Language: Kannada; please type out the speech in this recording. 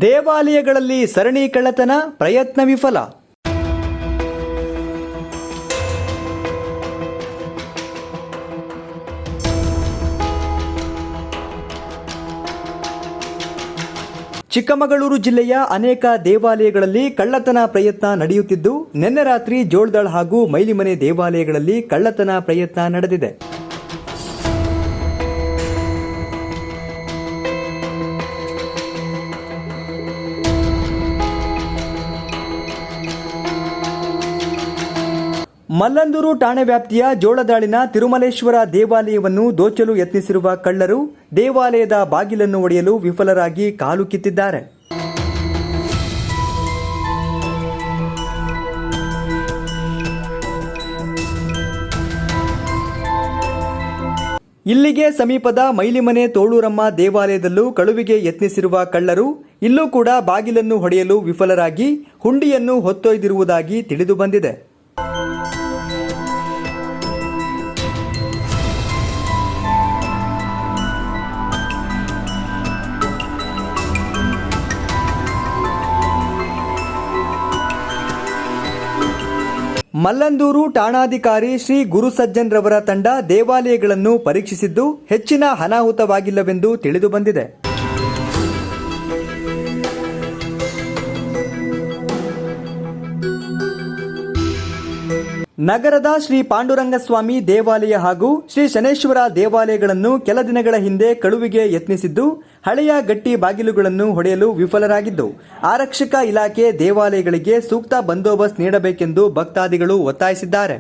ದೇವಾಲಯಗಳಲ್ಲಿ ಸರಣಿ ಕಳ್ಳತನ, ಪ್ರಯತ್ನ ವಿಫಲ. ಚಿಕ್ಕಮಗಳೂರು ಜಿಲ್ಲೆಯ ಅನೇಕ ದೇವಾಲಯಗಳಲ್ಲಿ ಕಳ್ಳತನ ಪ್ರಯತ್ನ ನಡೆಯುತ್ತಿದ್ದು, ನಿನ್ನೆ ರಾತ್ರಿ ಜೋಳದಾಳ್ ಹಾಗೂ ಮೈಲಿಮನೆ ದೇವಾಲಯಗಳಲ್ಲಿ ಕಳ್ಳತನ ಪ್ರಯತ್ನ ನಡೆದಿದೆ. ಮಲ್ಲಂದೂರು ಠಾಣೆ ವ್ಯಾಪ್ತಿಯ ಜೋಳದಾಳಿನ ತಿರುಮಲೇಶ್ವರ ದೇವಾಲಯವನ್ನು ದೋಚಲು ಯತ್ನಿಸಿರುವ ಕಳ್ಳರು ದೇವಾಲಯದ ಬಾಗಿಲನ್ನು ಒಡೆಯಲು ವಿಫಲರಾಗಿ ಕಾಲು ಕಿತ್ತಿದ್ದಾರೆ. ಇಲ್ಲಿಗೆ ಸಮೀಪದ ಮೈಲಿಮನೆ ತೋಳೂರಮ್ಮ ದೇವಾಲಯದಲ್ಲೂ ಕಳುವಿಗೆ ಯತ್ನಿಸಿರುವ ಕಳ್ಳರು ಇಲ್ಲೂ ಕೂಡ ಬಾಗಿಲನ್ನು ಹೊಡೆಯಲು ವಿಫಲರಾಗಿ ಹುಂಡಿಯನ್ನು ಹೊತ್ತೊಯ್ದಿರುವುದಾಗಿ ತಿಳಿದು ಬಂದಿದೆ. ಮಲ್ಲಂದೂರು ಠಾಣಾಧಿಕಾರಿ ಶ್ರೀ ಗುರುಸಜ್ಜನ್ ರವರ ತಂಡ ದೇವಾಲಯಗಳನ್ನು ಪರೀಕ್ಷಿಸಿದ್ದು ಹೆಚ್ಚಿನ ಅನಾಹುತವಾಗಿಲ್ಲವೆಂದು ತಿಳಿದು ಬಂದಿದೆ. ನಗರದ ಶ್ರೀ ಪಾಂಡುರಂಗಸ್ವಾಮಿ ದೇವಾಲಯ ಹಾಗೂ ಶ್ರೀ ಶನೇಶ್ವರ ದೇವಾಲಯಗಳನ್ನು ಕೆಲ ದಿನಗಳ ಹಿಂದೆ ಕಳುವಿಗೆ ಯತ್ನಿಸಿದ್ದು, ಹಳೆಯ ಗಟ್ಟಿ ಬಾಗಿಲುಗಳನ್ನು ಹೊಡೆಯಲು ವಿಫಲರಾಗಿದ್ದು, ಆರಕ್ಷಕ ಇಲಾಖೆ ದೇವಾಲಯಗಳಿಗೆ ಸೂಕ್ತ ಬಂದೋಬಸ್ತ್ ನೀಡಬೇಕೆಂದು ಭಕ್ತಾದಿಗಳು ಒತ್ತಾಯಿಸಿದ್ದಾರೆ.